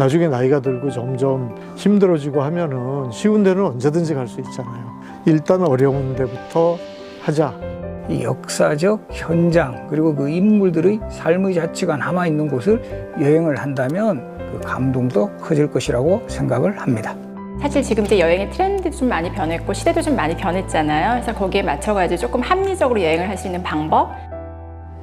나중에 나이가 들고 점점 힘들어지고 하면은 쉬운 데는 언제든지 갈 수 있잖아요. 일단 어려운 데부터 하자. 이 역사적 현장 그리고 그 인물들의 삶의 자취가 남아있는 곳을 여행을 한다면 그 감동도 커질 것이라고 생각을 합니다. 사실 지금 이제 여행의 트렌드도 좀 많이 변했고 시대도 좀 많이 변했잖아요. 그래서 거기에 맞춰가지고 조금 합리적으로 여행을 할 수 있는 방법,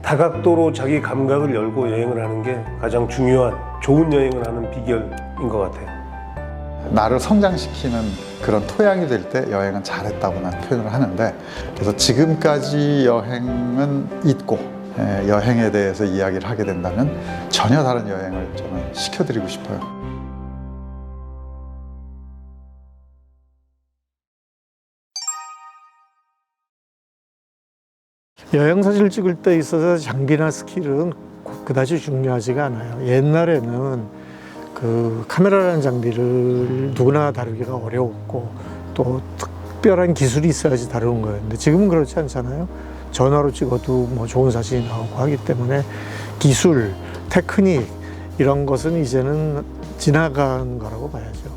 다각도로 자기 감각을 열고 여행을 하는 게 가장 중요한 좋은 여행을 하는 비결인 것 같아요. 나를 성장시키는 그런 토양이 될 때 여행은 잘했다고 난 표현을 하는데, 그래서 지금까지 여행은 잊고 여행에 대해서 이야기를 하게 된다면 전혀 다른 여행을 저는 시켜드리고 싶어요. 여행 사진을 찍을 때 있어서 장비나 스킬은 그다지 중요하지가 않아요. 옛날에는 그 카메라라는 장비를 누구나 다루기가 어려웠고 또 특별한 기술이 있어야지 다루는 거였는데 지금은 그렇지 않잖아요. 전화로 찍어도 뭐 좋은 사진이 나오고 하기 때문에 기술, 테크닉 이런 것은 이제는 지나간 거라고 봐야죠.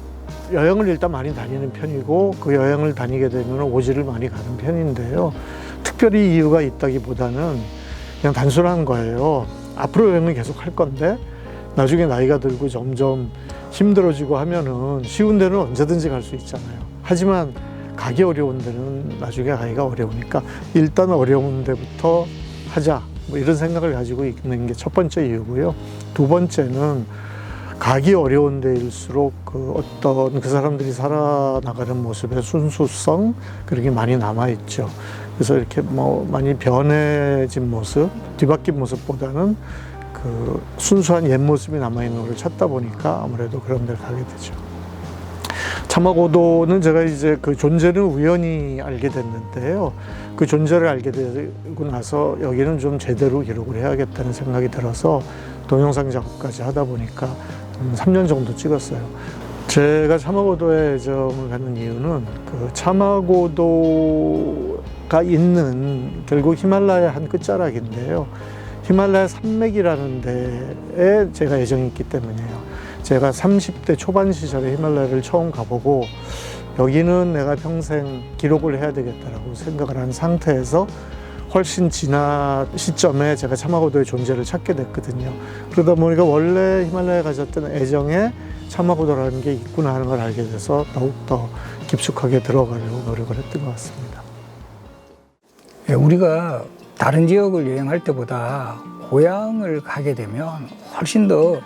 여행을 일단 많이 다니는 편이고 그 여행을 다니게 되면 오지를 많이 가는 편인데요. 특별히 이유가 있다기보다는 그냥 단순한 거예요. 앞으로 여행을 계속 할 건데 나중에 나이가 들고 점점 힘들어지고 하면은 쉬운 데는 언제든지 갈 수 있잖아요. 하지만 가기 어려운 데는 나중에 가기가 어려우니까 일단 어려운 데부터 하자, 뭐 이런 생각을 가지고 있는 게 첫 번째 이유고요. 두 번째는 가기 어려운 데일수록 어떤 그 사람들이 살아나가는 모습의 순수성 그런 게 많이 남아있죠. 그래서 이렇게 뭐 많이 변해진 모습, 뒤바뀐 모습보다는 그 순수한 옛 모습이 남아있는 걸 찾다 보니까 아무래도 그런 데를 가게 되죠. 차마고도는 제가 이제 그 존재는 우연히 알게 됐는데요. 그 존재를 알게 되고 나서 여기는 좀 제대로 기록을 해야겠다는 생각이 들어서 동영상 작업까지 하다 보니까 3년 정도 찍었어요. 제가 차마고도에 애정을 갖는 이유는 그 차마고도가 있는 결국 히말라야 한 끝자락인데요. 히말라야 산맥이라는 데에 제가 애정이 있기 때문이에요. 제가 30대 초반 시절에 히말라야를 처음 가보고 여기는 내가 평생 기록을 해야 되겠다라고 생각을 한 상태에서 훨씬 지난 시점에 제가 차마고도의 존재를 찾게 됐거든요. 그러다 보니까 원래 히말라야에 가졌던 애정에 차마고도라는 게 있구나 하는 걸 알게 돼서 더욱더 깊숙하게 들어가려고 노력을 했던 것 같습니다. 우리가 다른 지역을 여행할 때보다 고향을 가게 되면 훨씬 더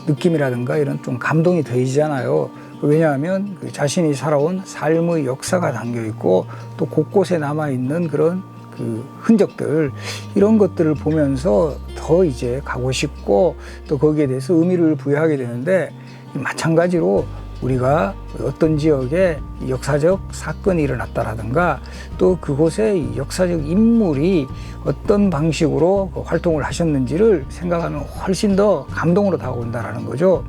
느낌이라든가 이런 좀 감동이 더해지잖아요. 왜냐하면 그 자신이 살아온 삶의 역사가 담겨 있고 또 곳곳에 남아있는 그런 그 흔적들 이런 것들을 보면서 더 이제 가고 싶고 또 거기에 대해서 의미를 부여하게 되는데 마찬가지로 우리가 어떤 지역에 역사적 사건이 일어났다라든가 또 그곳에 역사적 인물이 어떤 방식으로 활동을 하셨는지를 생각하면 훨씬 더 감동으로 다가온다라는 거죠.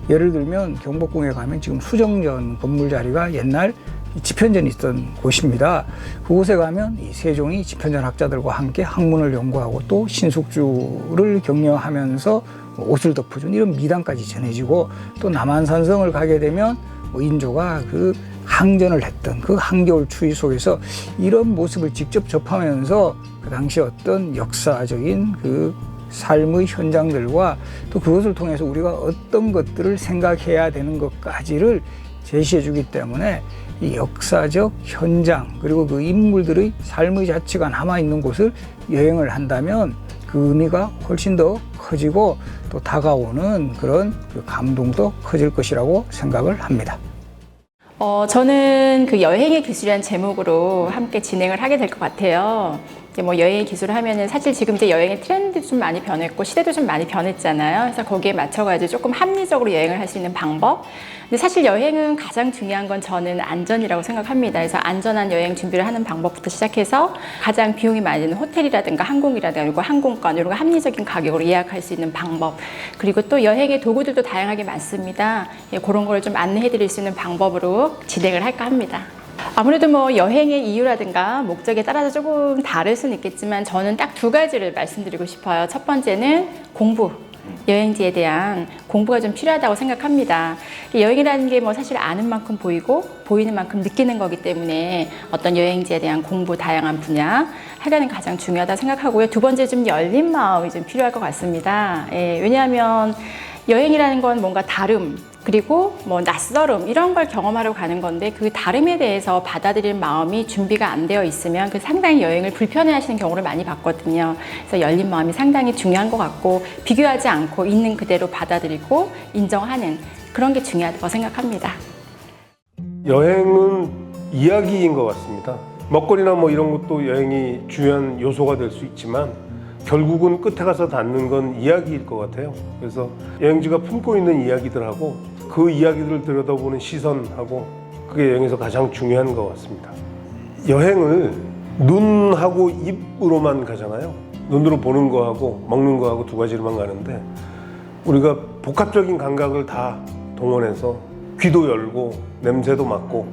예를 들면 경복궁에 가면 지금 수정전 건물 자리가 옛날 집현전이 있던 곳입니다. 그곳에 가면 이 세종이 집현전 학자들과 함께 학문을 연구하고 또 신숙주를 격려하면서 옷을 덮어준 이런 미담까지 전해지고 또 남한산성을 가게 되면 인조가 그 항전을 했던 그 한겨울 추위 속에서 이런 모습을 직접 접하면서 그 당시 어떤 역사적인 그 삶의 현장들과 또 그것을 통해서 우리가 어떤 것들을 생각해야 되는 것까지를 제시해 주기 때문에 이 역사적 현장 그리고 그 인물들의 삶의 자취가 남아있는 곳을 여행을 한다면 그 의미가 훨씬 더 커지고 또 다가오는 그런 그 감동도 커질 것이라고 생각을 합니다. 저는 그 여행의 기술이라는 제목으로 함께 진행을 하게 될 것 같아요. 이제 뭐 여행의 기술 하면은 사실 지금 이제 여행의 트렌드도 좀 많이 변했고 시대도 좀 많이 변했잖아요. 그래서 거기에 맞춰가지고 조금 합리적으로 여행을 할 수 있는 방법. 근데 사실 여행은 가장 중요한 건 저는 안전이라고 생각합니다. 그래서 안전한 여행 준비를 하는 방법부터 시작해서 가장 비용이 많이 드는 호텔이라든가 항공이라든가 그리고 항공권 이런 거 합리적인 가격으로 예약할 수 있는 방법. 그리고 또 여행의 도구들도 다양하게 많습니다. 그런 걸 좀 안내해 드릴 수 있는 방법으로 진행을 할까 합니다. 아무래도 뭐 여행의 이유라든가 목적에 따라서 조금 다를 수는 있겠지만 저는 딱 두 가지를 말씀드리고 싶어요. 첫 번째는 공부. 여행지에 대한 공부가 좀 필요하다고 생각합니다. 여행이라는 게 뭐 사실 아는 만큼 보이고 보이는 만큼 느끼는 거기 때문에 어떤 여행지에 대한 공부 다양한 분야 하려는 게 가장 중요하다 생각하고요. 두 번째 좀 열린 마음이 좀 필요할 것 같습니다. 예, 왜냐하면 여행이라는 건 뭔가 다름 그리고 뭐 낯설음 이런 걸 경험하러 가는 건데 그 다름에 대해서 받아들일 마음이 준비가 안 되어 있으면 그 상당히 여행을 불편해하시는 경우를 많이 봤거든요. 그래서 열린 마음이 상당히 중요한 것 같고 비교하지 않고 있는 그대로 받아들이고 인정하는 그런 게 중요하다고 생각합니다. 여행은 이야기인 것 같습니다. 먹거리나 뭐 이런 것도 여행이 중요한 요소가 될 수 있지만 결국은 끝에 가서 닿는 건 이야기일 것 같아요. 그래서 여행지가 품고 있는 이야기들하고 그 이야기들을 들여다보는 시선하고 그게 여행에서 가장 중요한 것 같습니다. 여행을 눈하고 입으로만 가잖아요. 눈으로 보는 거하고 먹는 거하고 두 가지로만 가는데 우리가 복합적인 감각을 다 동원해서 귀도 열고 냄새도 맡고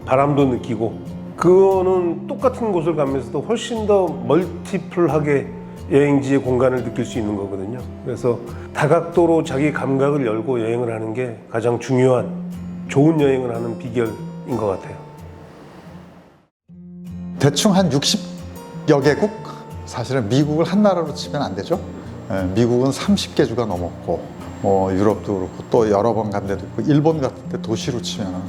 바람도 느끼고 그거는 똑같은 곳을 가면서도 훨씬 더 멀티플하게 여행지의 공간을 느낄 수 있는 거거든요. 그래서 다각도로 자기 감각을 열고 여행을 하는 게 가장 중요한 좋은 여행을 하는 비결인 것 같아요. 대충 한 60여 개국? 사실은 미국을 한 나라로 치면 안 되죠. 미국은 30개주가 넘었고 유럽도 그렇고 또 여러 번 간 데도 있고 일본 같은 데 도시로 치면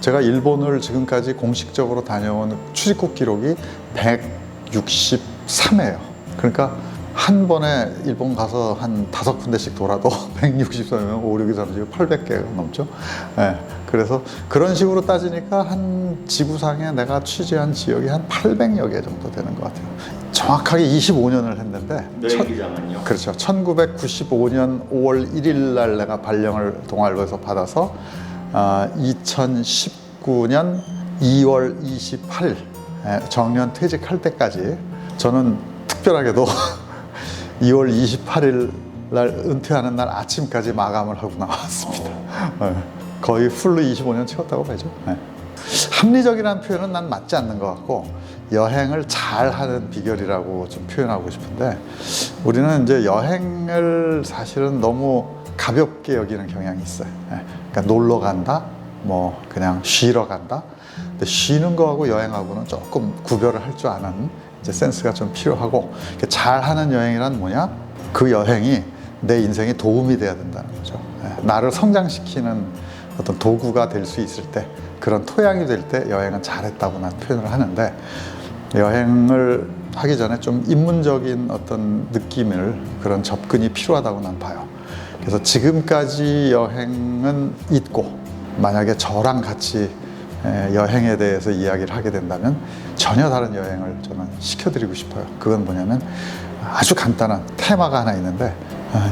제가 일본을 지금까지 공식적으로 다녀온 출입국 기록이 163회예요. 그러니까 한 번에 일본 가서 한 5군데씩 돌아도 163이면 5, 6이 30, 800개가 넘죠. 그래서 그런 식으로 따지니까 한 지구상에 내가 취재한 지역이 한 800여 개 정도 되는 것 같아요. 정확하게 25년을 했는데 여행기장은요? 그렇죠. 1995년 5월 1일 날 내가 발령을 동아일보에서 받아서 2019년 2월 28일 정년 퇴직할 때까지 저는 특별하게도 2월 28일 날 은퇴하는 날 아침까지 마감을 하고 나왔습니다. 거의 풀로 25년 채웠다고 봐야죠. 합리적이라는 표현은 난 맞지 않는 것 같고 여행을 잘하는 비결이라고 좀 표현하고 싶은데 우리는 이제 여행을 사실은 너무 가볍게 여기는 경향이 있어요. 그러니까 놀러 간다, 뭐 그냥 쉬러 간다. 근데 쉬는 거하고 여행하고는 조금 구별을 할 줄 아는 이제 센스가 좀 필요하고 잘하는 여행이란 뭐냐? 그 여행이 내 인생에 도움이 돼야 된다는 거죠. 나를 성장시키는 어떤 도구가 될 수 있을 때 그런 토양이 될 때 여행은 잘했다고 난 표현을 하는데 여행을 하기 전에 좀 입문적인 어떤 느낌을 그런 접근이 필요하다고 난 봐요. 그래서 지금까지 여행은 있고 만약에 저랑 같이 여행에 대해서 이야기를 하게 된다면 전혀 다른 여행을 저는 시켜드리고 싶어요. 그건 뭐냐면 아주 간단한 테마가 하나 있는데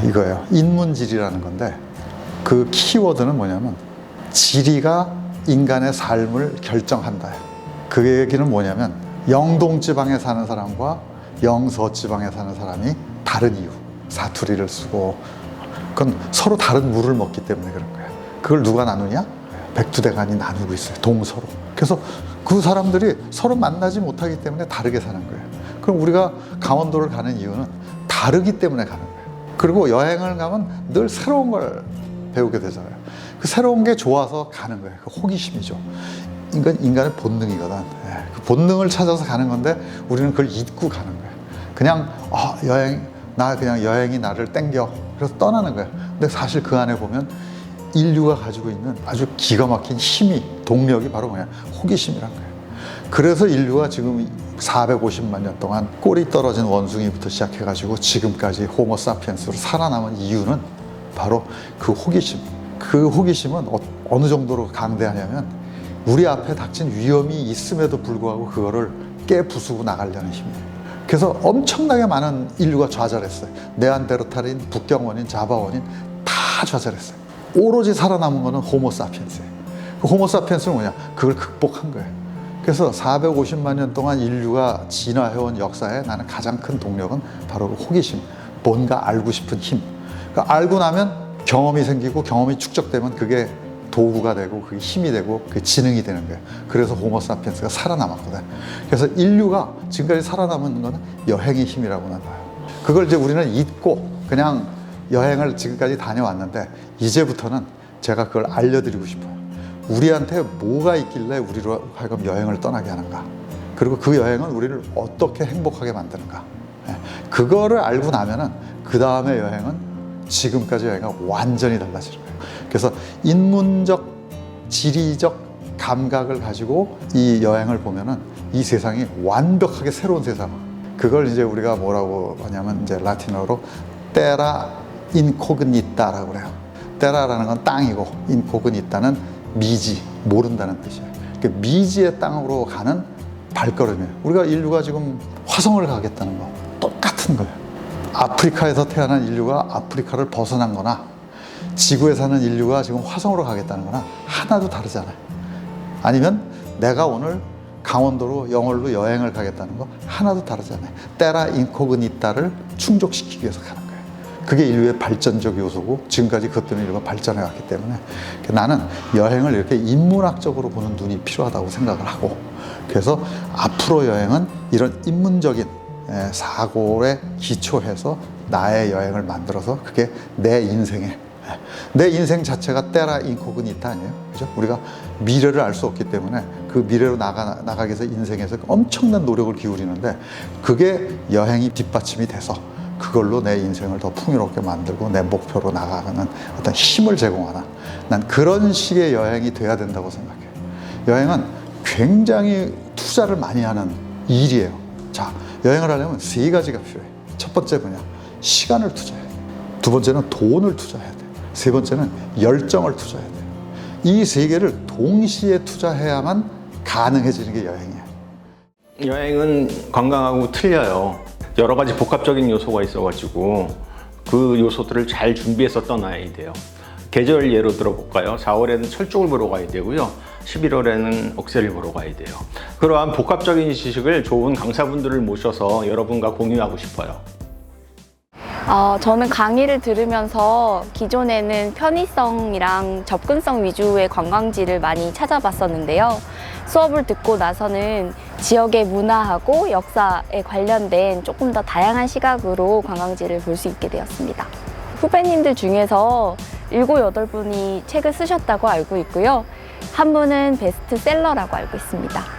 이거예요. 인문지리라는 건데 그 키워드는 뭐냐면 지리가 인간의 삶을 결정한다. 그 얘기는 뭐냐면 영동지방에 사는 사람과 영서지방에 사는 사람이 다른 이유 사투리를 쓰고 그건 서로 다른 물을 먹기 때문에 그런 거예요. 그걸 누가 나누냐? 백두대간이 나누고 있어요. 동서로. 그래서 그 사람들이 서로 만나지 못하기 때문에 다르게 사는 거예요. 그럼 우리가 강원도를 가는 이유는 다르기 때문에 가는 거예요. 그리고 여행을 가면 늘 새로운 걸 배우게 되잖아요. 그 새로운 게 좋아서 가는 거예요. 그 호기심이죠. 인간의 본능이거든. 그 본능을 찾아서 가는 건데 우리는 그걸 잊고 가는 거예요. 그냥 그냥 여행이 나를 땡겨. 그래서 떠나는 거예요. 근데 사실 그 안에 보면 인류가 가지고 있는 아주 기가 막힌 힘이 동력이 바로 뭐냐 호기심이란 거예요. 그래서 인류가 지금 450만 년 동안 꼬리 떨어진 원숭이부터 시작해가지고 지금까지 호모 사피엔스로 살아남은 이유는 바로 그 호기심. 그 호기심은 어느 정도로 강대하냐면 우리 앞에 닥친 위험이 있음에도 불구하고 그거를 깨부수고 나가려는 힘이에요. 그래서 엄청나게 많은 인류가 좌절했어요. 네안데르탈인, 북경원인, 자바원인 다 좌절했어요. 오로지 살아남은 거는 호모 사피엔스예요. 그 호모 사피엔스는 뭐냐? 그걸 극복한 거예요. 그래서 450만 년 동안 인류가 진화해온 역사에 나는 가장 큰 동력은 바로 그 호기심, 뭔가 알고 싶은 힘. 그러니까 알고 나면 경험이 생기고 경험이 축적되면 그게 도구가 되고 그게 힘이 되고 그게 지능이 되는 거예요. 그래서 호모 사피엔스가 살아남았거든. 그래서 인류가 지금까지 살아남은 거는 여행의 힘이라고 나는 봐요. 그걸 이제 우리는 잊고 그냥 여행을 지금까지 다녀왔는데 이제부터는 제가 그걸 알려드리고 싶어요. 우리한테 뭐가 있길래 우리로 하여금 여행을 떠나게 하는가, 그리고 그 여행은 우리를 어떻게 행복하게 만드는가. 그거를 알고 나면은 그 다음에 여행은 지금까지 여행과 완전히 달라지는 거예요. 그래서 인문적, 지리적 감각을 가지고 이 여행을 보면은 이 세상이 완벽하게 새로운 세상. 그걸 이제 우리가 뭐라고 하냐면 이제 라틴어로 테라 인코그니타라고 그래요. 테라라는 건 땅이고 인코그니타는 미지, 모른다는 뜻이에요. 그 미지의 땅으로 가는 발걸음이에요. 우리가 인류가 지금 화성을 가겠다는 거 똑같은 거예요. 아프리카에서 태어난 인류가 아프리카를 벗어난 거나 지구에 사는 인류가 지금 화성으로 가겠다는 거나 하나도 다르잖아요. 아니면 내가 오늘 강원도로 영월로 여행을 가겠다는 거 하나도 다르잖아요. 테라 인코그니타를 충족시키기 위해서 가는 거예요. 그게 인류의 발전적 요소고 지금까지 그것 때문에 인류가 발전해 왔기 때문에 나는 여행을 이렇게 인문학적으로 보는 눈이 필요하다고 생각을 하고, 그래서 앞으로 여행은 이런 인문적인 사고에 기초해서 나의 여행을 만들어서 그게 내 인생 자체가 테라 인코그니타 아니에요? 그죠? 우리가 미래를 알 수 없기 때문에 그 미래로 나가기 위해서 인생에서 엄청난 노력을 기울이는데 그게 여행이 뒷받침이 돼서 그걸로 내 인생을 더 풍요롭게 만들고 내 목표로 나가는 어떤 힘을 제공하는, 난 그런 식의 여행이 돼야 된다고 생각해요. 여행은 굉장히 투자를 많이 하는 일이에요. 자, 여행을 하려면 세 가지가 필요해요. 첫 번째 뭐냐? 시간을 투자해야 돼요. 두 번째는 돈을 투자해야 돼요. 세 번째는 열정을 투자해야 돼요. 이 세 개를 동시에 투자해야만 가능해지는 게 여행이에요. 여행은 관광하고 틀려요. 여러 가지 복합적인 요소가 있어가지고 그 요소들을 잘 준비해서 떠나야 돼요. 계절 예로 들어볼까요? 4월에는 철쭉을 보러 가야 되고요. 11월에는 옥새를 보러 가야 돼요. 그러한 복합적인 지식을 좋은 강사분들을 모셔서 여러분과 공유하고 싶어요. 저는 강의를 들으면서 기존에는 편의성이랑 접근성 위주의 관광지를 많이 찾아봤었는데요. 수업을 듣고 나서는 지역의 문화하고 역사에 관련된 조금 더 다양한 시각으로 관광지를 볼 수 있게 되었습니다. 후배님들 중에서 7, 8분이 책을 쓰셨다고 알고 있고요. 한 분은 베스트셀러라고 알고 있습니다.